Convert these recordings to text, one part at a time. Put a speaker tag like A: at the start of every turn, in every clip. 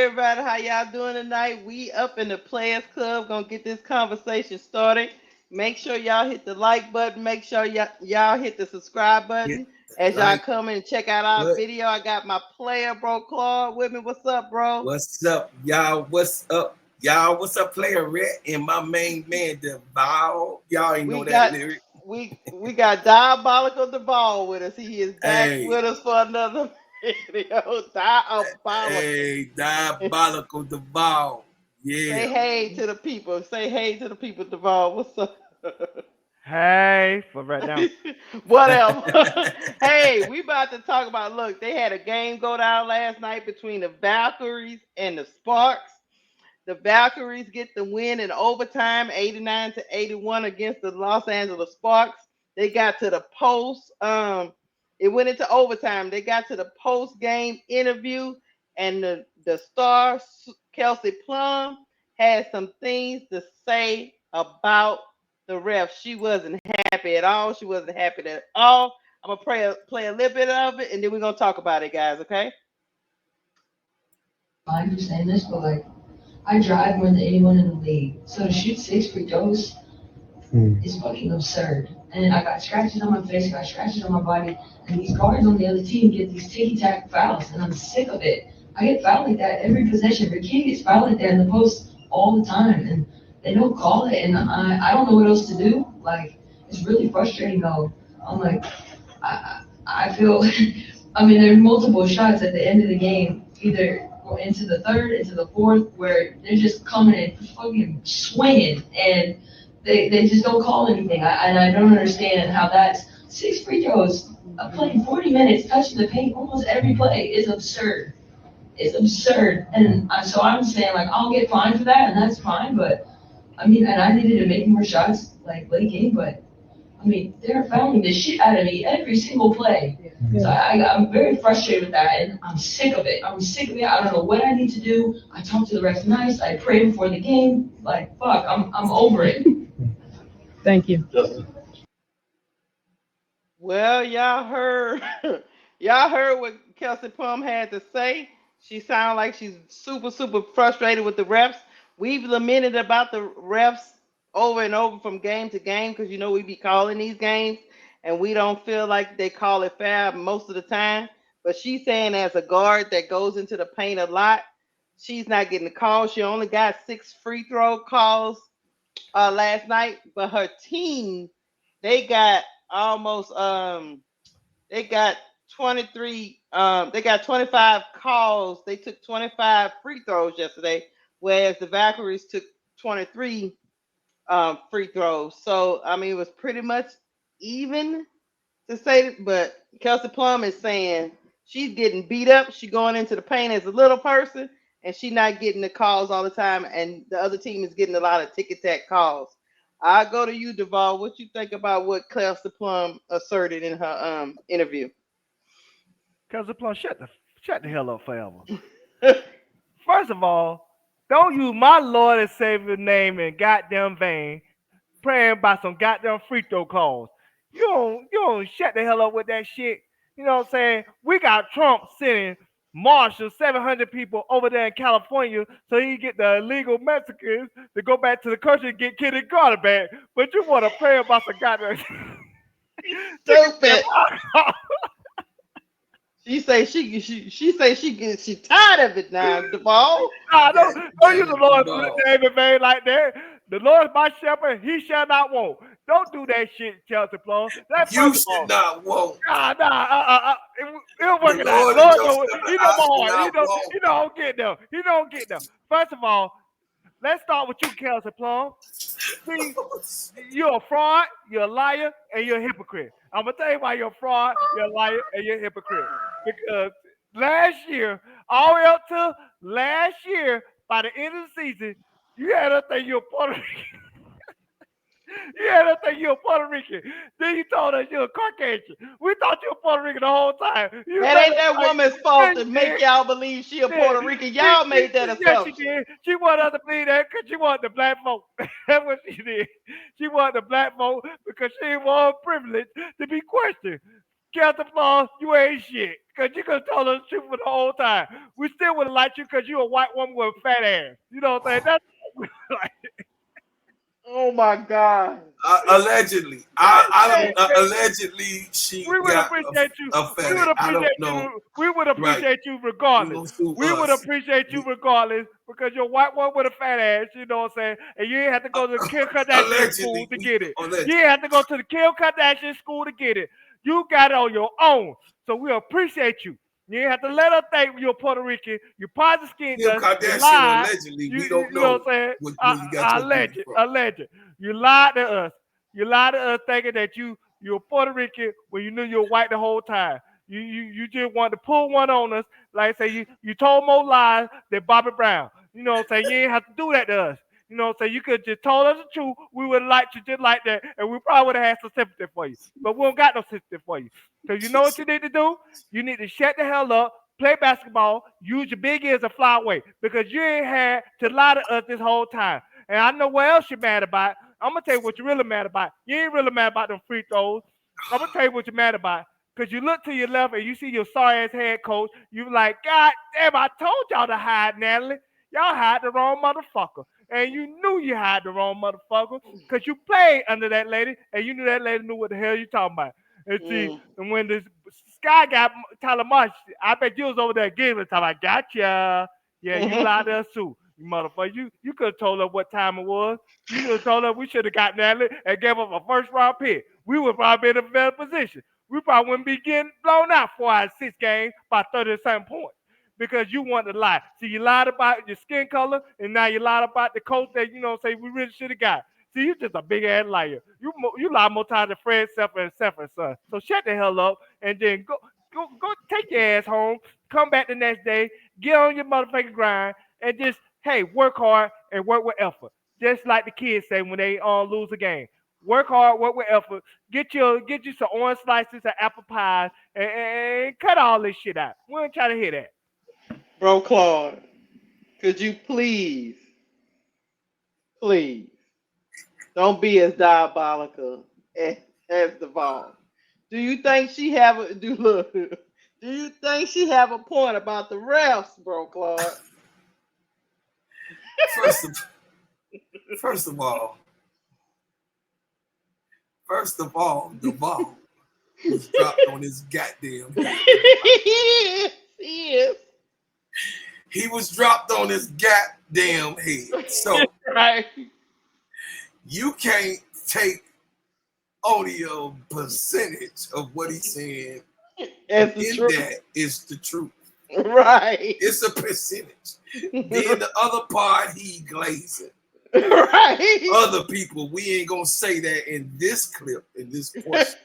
A: everybody, how y'all doing tonight? We up in the Players Club, gonna get this conversation started. Make sure y'all hit the like button. Make sure y'all hit the subscribe
B: Hit
A: button
B: the
A: as y'all
B: like
A: come in and check out our
B: button.
A: video. I got my player, bro, Claude, with me. What's up, bro?
B: What's up, y'all? What's up, y'all? What's up, Player Red and my main man, Deval? Y'all ain't know
A: We
B: that
A: got
B: lyric.
A: we got Diabolical the Ball with us. He is back
B: Hey,
A: with us for another video. Diabolical.
B: diabolical Deval. Yeah.
A: Say hey to the people. Say hey to the people, Deval. What's up?
C: Hey, for right now.
A: Whatever. Hey, we about to talk about. Look, they had a game go down last night between the Valkyries and the Sparks. The Valkyries get the win in overtime, 89-81 against the Los Angeles Sparks. They got to the post. It went into overtime. They got to the post game interview, and the star Kelsey Plum had some things to say about the refs. She wasn't happy at all. She wasn't happy at all. I'm gonna play a little bit of it, and then we're gonna talk about it, guys. Okay?
D: I'm just saying this, but like, I drive more than anyone in the league. So to shoot 6 free throws is fucking absurd. And I got scratches on my face, I got scratches on my body, and these guards on the other team get these ticky-tack fouls, and I'm sick of it. I get fouled like that every possession. Ricky gets fouled like that in the post all the time, and they don't call it, and I don't know what else to do. Like, it's really frustrating though. I'm like, I feel, I mean, there's multiple shots at the end of the game, either into the third, into the fourth, where they're just coming and fucking swinging, and they just don't call anything. And I don't understand how that's 6 free throws. Playing 40 minutes, touching the paint almost every play is absurd. It's absurd. And so I'm saying, like, I'll get fined for that, and that's fine, but I mean, and I needed to make more shots, like, late game, but I mean, they're fouling the shit out of me every single play. So I'm very frustrated with that, and I'm sick of it. I'm sick of it. I don't know what I need to do. I talk to the refs nice. I pray before the game. Like, fuck, I'm over it.
E: Thank you.
A: Well, y'all heard y'all heard what Kelsey Plum had to say. She sounds like she's super frustrated with the refs. We've lamented about the refs over and over from game to game because we be calling these games and we don't feel like they call it fair most of the time. But she's saying as a guard that goes into the paint a lot, she's not getting the call. She only got 6 free throw calls last night, but her team they got almost they got 23 they got 25 calls. They took 25 free throws yesterday, whereas the Valkyries took 23 free throws. So I mean it was pretty much even to say, but Kelsey Plum is saying she's getting beat up. She going into the paint as a little person, and she not getting the calls all the time. And the other team is getting a lot of tick tack calls. I go to you, Duval. What you think about what Kelsey Plum asserted in her interview?
C: Kelsey Plum, shut the hell up forever. First of all, don't use my Lord and Savior name in goddamn vain, praying by some goddamn free throw calls. You don't shut the hell up with that shit. You know what I'm saying? We got Trump sending marshals, 700 people over there in California so he can get the illegal Mexicans to go back to the country and get Kenny Carter back. But you want to pray about some goddamn
A: Stupid. She tired of it now, Duval.
C: Nah,
B: Yeah,
C: don't use the Lord's
B: Deval.
C: name in vain like that. The Lord is my shepherd, he shall not want. Don't do that shit, Chelsea Plum. That's
B: You
C: first of
B: should
C: all.
B: not want.
C: It'll
B: The
C: work it out.
B: Lord is
C: Lord,
B: your
C: know,
B: shepherd.
C: he know
B: I
C: my
B: should
C: heart.
B: not want.
C: He don't get them. He don't get them. First of all, let's start with you, Kelsey Plum. See, you're a fraud, you're a liar, and you're a hypocrite. I'm gonna tell you why you're a fraud, you're a liar, and you're a hypocrite. Because last year, all the way up to last year, by the end of the season, you had us think you're Puerto Rican. You had us think you're Puerto Rican. Then you told us you're a Caucasian. We thought you were Puerto Rican the whole time. You
A: That
C: made
A: ain't
C: us
A: that
C: like,
A: woman's
C: yeah,
A: fault
C: you
A: to make
C: did.
A: y'all believe she a
C: Yeah,
A: Puerto Rican. Y'all made that
C: yes, she
A: assumption.
C: did. She wanted us to believe that because she wanted the black vote. That's what she did. She wanted the black vote because she didn't want her privilege to be questioned. Captain Flaw, you ain't shit. Because you could have told us the truth for the whole time. We still would have liked you because you're a white woman with a fat ass. You know what I'm saying? That's like,
A: Oh my God.
B: Allegedly, I don't. Allegedly, she
C: we would
B: got
C: appreciate you.
B: a
C: We would
B: fat. I don't
C: appreciate
B: know.
C: you. We would
B: Right?
C: appreciate you
B: You
C: regardless.
B: gonna sue
C: We would
B: us?
C: appreciate you regardless because you're a white one with a fat ass. You know what I'm saying? And you ain't have to go to the Kim Kardashian school
B: Allegedly,
C: to get it.
B: allegedly.
C: You ain't have to go to the Kim Kardashian school to get it. You got it on your own. So we appreciate you. You ain't have to let her think you're Puerto Rican. You positive skin
B: Kim
C: color. You
B: Kardashian
C: lied.
B: allegedly.
C: You,
B: We
C: you
B: don't
C: you know
B: know
C: what I'm saying?
B: where you got your beauty from.
C: Alleged. You lied to us. You lied to us thinking that you're Puerto Rican when you knew you were white the whole time. You just wanted to pull one on us, like say you told more lies than Bobby Brown. You know what I'm saying? You ain't have to do that to us. You know what I'm saying? You could have just told us the truth. We would have liked you just like that, and we probably would have had some sympathy for you. But we don't got no sympathy for you. So you know what you need to do? You need to shut the hell up, play basketball, use your big ears and fly away. Because you ain't had to lie to us this whole time. And I know what else you're mad about. I'm gonna tell you what you're really mad about. You ain't really mad about them free throws. I'm gonna tell you what you're mad about. Cause you look to your left and you see your sorry ass head coach. You like, God damn, I told y'all to hide Natalie. Y'all hired the wrong motherfucker. And you knew you hired the wrong motherfucker. Cause you played under that lady and you knew that lady knew what the hell you talking about. And see,
A: Mm.
C: and when this Sky got Tyler Marsh, I bet you was over there giving time. I gotcha. Yeah, you lied to us too. You motherfucker. You could have told us what time it was. You should have told us we should have gotten Natalie and gave up a first round pick. We would probably be in a better position. We probably wouldn't be getting blown out 4 out of 6 games by 30-something points because you wanted to lie. See, you lied about your skin color, and now you lied about the coach that, say we really should have got. See, you just a big ass liar. You lie more times than Fred Sanford and Sanford son. So shut the hell up and then go take your ass home, come back the next day, get on your motherfucking grind, and just, hey, work hard and work with effort. Just like the kids say when they lose a game. Work hard, work with effort. Get you some orange slices and apple pies and cut all this shit out. We don't try to hear that.
A: Bro Claude, could you please, don't be as diabolical as the ball. Do you think she have a do look? Do you think she have a point about the refs, bro Claude?
B: First of first of all, the ball was dropped on his goddamn head.
A: He is.
B: He was dropped on his goddamn head. So
A: Right.
B: you can't take only a percentage of what he's saying.
A: That's the
B: In
A: truth.
B: that is the truth.
A: Right.
B: It's a percentage. Then the other part, he glazing.
A: Right.
B: Other people, we ain't gonna say that in this clip, in this portion.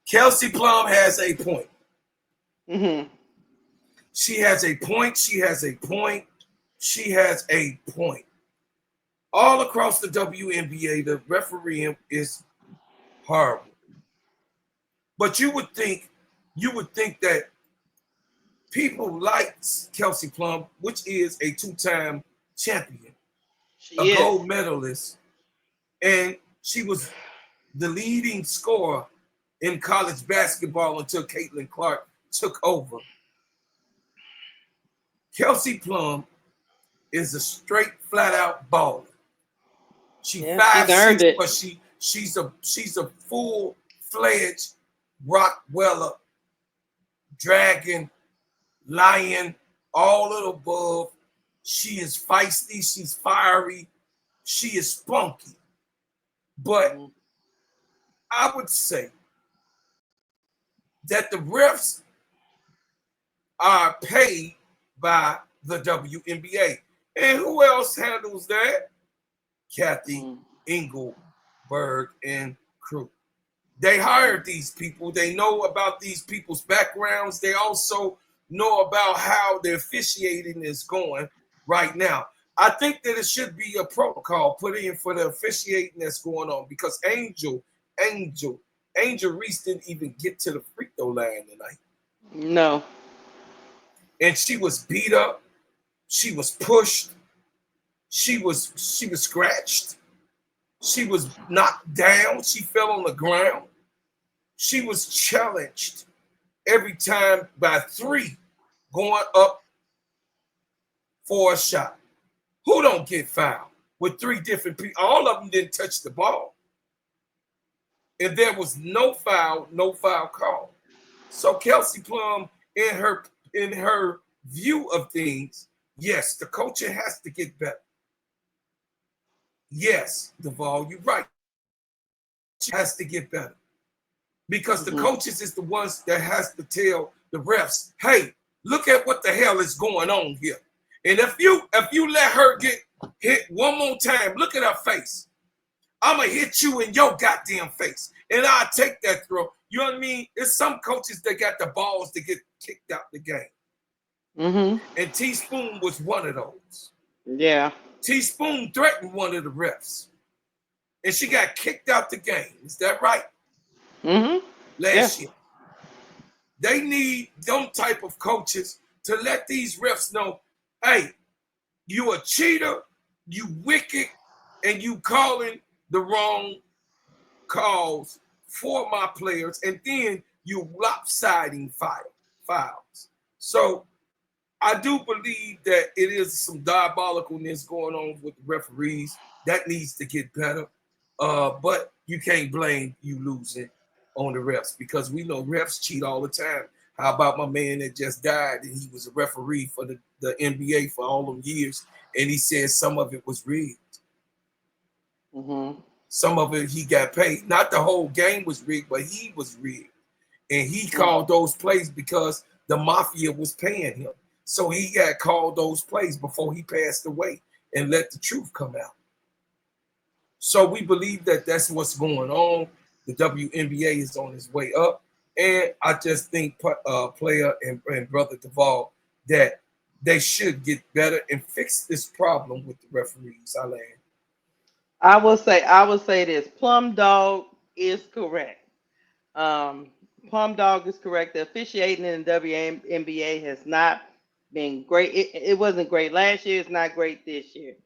B: Kelsey Plum has a point.
A: Mm-hmm.
B: She has a point. She has a point. She has a point. All across the WNBA, the refereeing is horrible. But you would think that people like Kelsey Plum, which is a 2-time champion, a gold medalist, and she was the leading scorer in college basketball until Caitlin Clark took over. Kelsey Plum is a straight, flat-out baller. She's 5'6", but she's a full-fledged Rockweller, dragon, lion, all of the above. She is feisty. She's fiery. She is spunky. But I would say that the refs are paid by the WNBA. And who else handles that? Kathy Engelberg and crew. They hired these people. They know about these people's backgrounds. They also know about how the officiating is going right now. I think that it should be a protocol put in for the officiating that's going on because Angel Reese didn't even get to the free throw line tonight.
A: No.
B: And she was beat up. She was pushed. She was scratched. She was knocked down. She fell on the ground. She was challenged every time by 3 going up for a shot. Who don't get fouled with 3 different people? All of them didn't touch the ball. And there was no foul call. So Kelsey Plum, in her view of things, yes, the coaching has to get better. Yes, Duvall, you're right. It has to get better. Because the coaches is the ones that has to tell the refs, hey, look at what the hell is going on here. And if you let her get hit one more time, look at her face. I'ma hit you in your goddamn face. And I'll take that throw. You know what I mean? It's some coaches that got the balls to get kicked out the game. And Teaspoon was one of those.
A: Yeah.
B: Teaspoon threatened one of the refs. And she got kicked out the game. Is that right? Last year. They need them type of coaches to let these refs know, hey, you a cheater, you wicked, and you calling the wrong calls for my players, and then you lopsiding fouls. So I do believe that it is some diabolicalness going on with the referees. That needs to get better. But you can't blame you losing on the refs because we know refs cheat all the time. How about my man that just died and he was a referee for the NBA for all them years, and he said some of it was rigged. Some of it he got paid. Not the whole game was rigged, but he was rigged. And he called those plays because the mafia was paying him. So he got called those plays before he passed away and let the truth come out. So we believe that that's what's going on. The WNBA is on its way up. And I just think Player and Brother Duvall that they should get better and fix this problem with the referees.
A: I will say this. Plum Dog is correct. Plum Dog is correct. The officiating in the WNBA has not been great. It wasn't great last year. It's not great this year.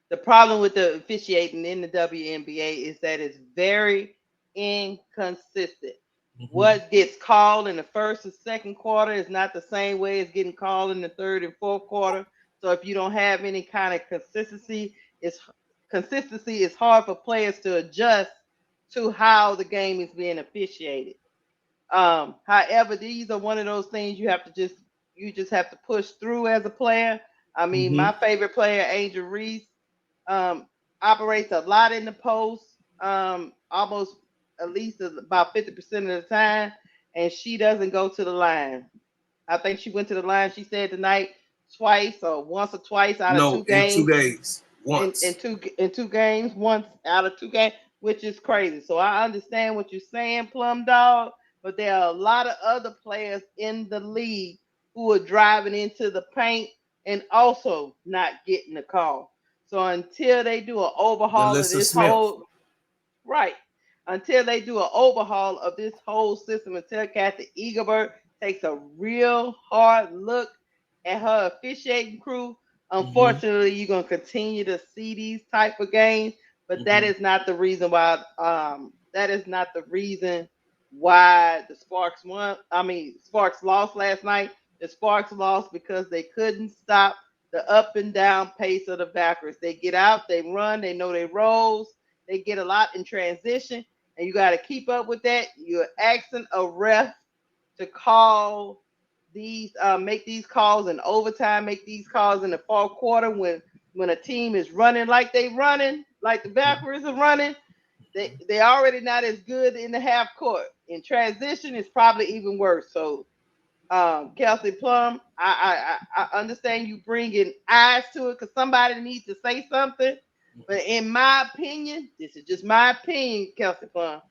A: The problem with the officiating in the WNBA is that it's very inconsistent. What gets called in the first and second quarter is not the same way as getting called in the third and fourth quarter. So if you don't have any kind of consistency, it's hard for players to adjust to how the game is being officiated. However, these are one of those things you just have to push through as a player. I mean, my favorite player, Angel Reese, operates a lot in the post, almost at least about 50% of the time, and she doesn't go to the line. I think she went to the line, she said tonight, twice or once or twice out of 2 games.
B: In 2 days. Once.
A: In two games, once out of 2 games, which is crazy. So I understand what you're saying, Plum Dog, but there are a lot of other players in the league who are driving into the paint and also not getting the call. So until they do an overhaul of this whole until they do an overhaul of this whole system, until Kathy Eaglebert takes a real hard look at her officiating crew, unfortunately, you're gonna continue to see these type of games. But that is not the reason why. That is not the reason why the Sparks won. I mean, Sparks lost last night. The Sparks lost because they couldn't stop the up and down pace of the Valkyries. They get out, they run, they know they rolls, they get a lot in transition, and you got to keep up with that. You're asking a ref to call these, make these calls in overtime, make these calls in the fourth quarter when a team is running like they running, like the Valkyries are running. They already not as good in the half court. In transition, it's probably even worse. So Kelsey Plum, I understand you bringing eyes to it because somebody needs to say something. But in my opinion, this is just my opinion, Kelsey Plum.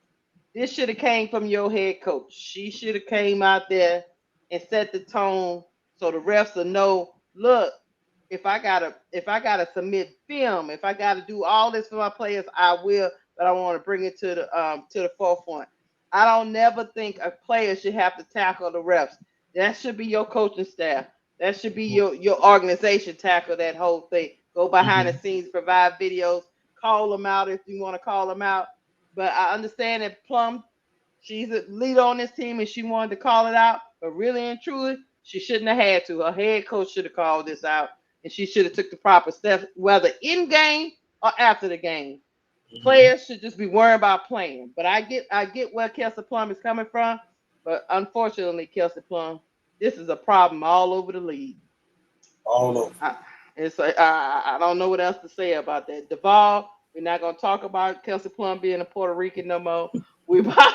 A: This should have came from your head coach. She should have came out there and set the tone so the refs will know. Look, if I gotta submit film, if I gotta do all this for my players, I will. But I want to bring it to the forefront. I don't never think a player should have to tackle the refs. That should be your coaching staff. That should be your organization tackle that whole thing. Go behind the scenes, provide videos, call them out if you want to call them out. But I understand that Plum, she's a leader on this team and she wanted to call it out. But really and truly, she shouldn't have had to. Her head coach should have called this out, and she should have took the proper steps, whether in game or after the game. Players should just be worried about playing. But I get where Kelsey Plum is coming from. But unfortunately, Kelsey Plum, this is a problem all over the league.
B: All over.
A: I don't know what else to say about that. Duvall, we're not gonna talk about Kelsey Plum being a Puerto Rican no more. We about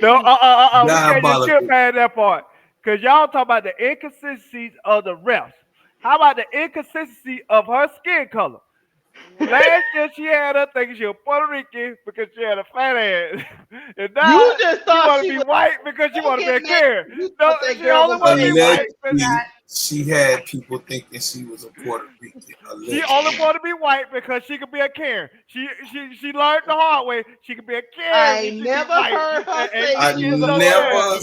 C: No, we can't just skip
B: Diabolical.
C: past that part. Because y'all talk about the inconsistencies of the refs. How about the inconsistency of her skin color? Last year she had her thinking she was Puerto Rican because she had a fat ass. And now
A: you just
C: she
A: thought
C: want to
A: she
C: be
A: was
C: white because she want to be a Karen.
A: You
C: No,
A: thought that
C: she
A: girl
C: only
A: was
C: want to be white.
B: Allegedly, she had people thinking she was a Puerto Rican.
C: She
B: Allegedly.
C: only want to be white because she could be a Karen. She learned the hard way. She could be a Karen
A: I
C: when
A: ain't
C: she be
A: never
C: white.
A: heard her
C: And
A: say
B: I
A: she was a
B: never.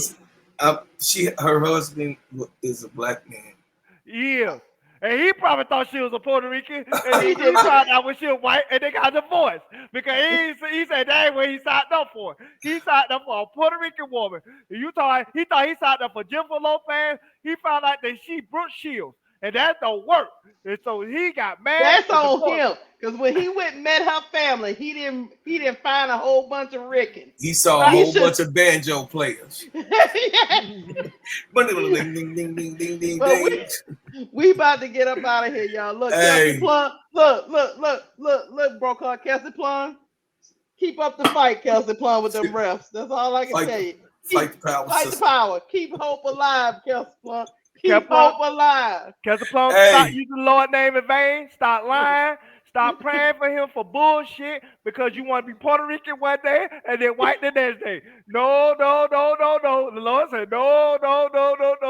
B: Her husband is a black man.
C: Yeah. And he probably thought she was a Puerto Rican, and
A: He
C: he
A: did
C: found out when she was white, and they got divorced because he said that ain't what he signed up for. He signed up for a Puerto Rican woman. He thought he signed up for Jennifer Lopez. He found out that she Brooke Shields, and that don't work. And so he got mad
A: That's
C: and
A: on
C: divorced.
A: him. Because when he went and met her family, he didn't find a whole bunch of Rickens.
B: He saw a whole bunch of banjo players. Ding, ding, ding, ding, ding, ding,
A: But
B: ding.
A: we about to get up out of here, y'all. Look,
B: Hey.
A: Kelsey Plum. Look, broker, Kelsey Plum. Keep up the fight, Kelsey Plum, with them refs. That's all I can tell you.
B: Fight the power.
A: Fight the power. Keep hope alive, Kelsey Plum. Keep
C: Kelsey Plum.
A: hope alive.
C: Kelsey Plum,
B: Hey.
C: stop using the Lord's name in vain. Stop lying. Stop praying for him for bullshit because you want to be Puerto Rican one day and then white the next day. No. The Lord said, no.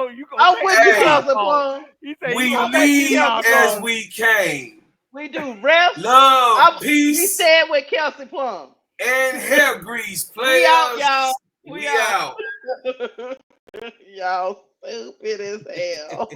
C: You gonna
A: I'm
C: take
A: with you,
C: these
A: Kelsey
C: off.
A: Plum.
C: He said,
B: We
C: you gonna take these
B: leave
C: off.
B: as we came.
A: We do refs.
B: Love,
A: We
B: peace,
A: said with Kelsey Plum.
B: and hair grease. Players.
A: We out, y'all.
B: We out.
A: Y'all stupid as hell.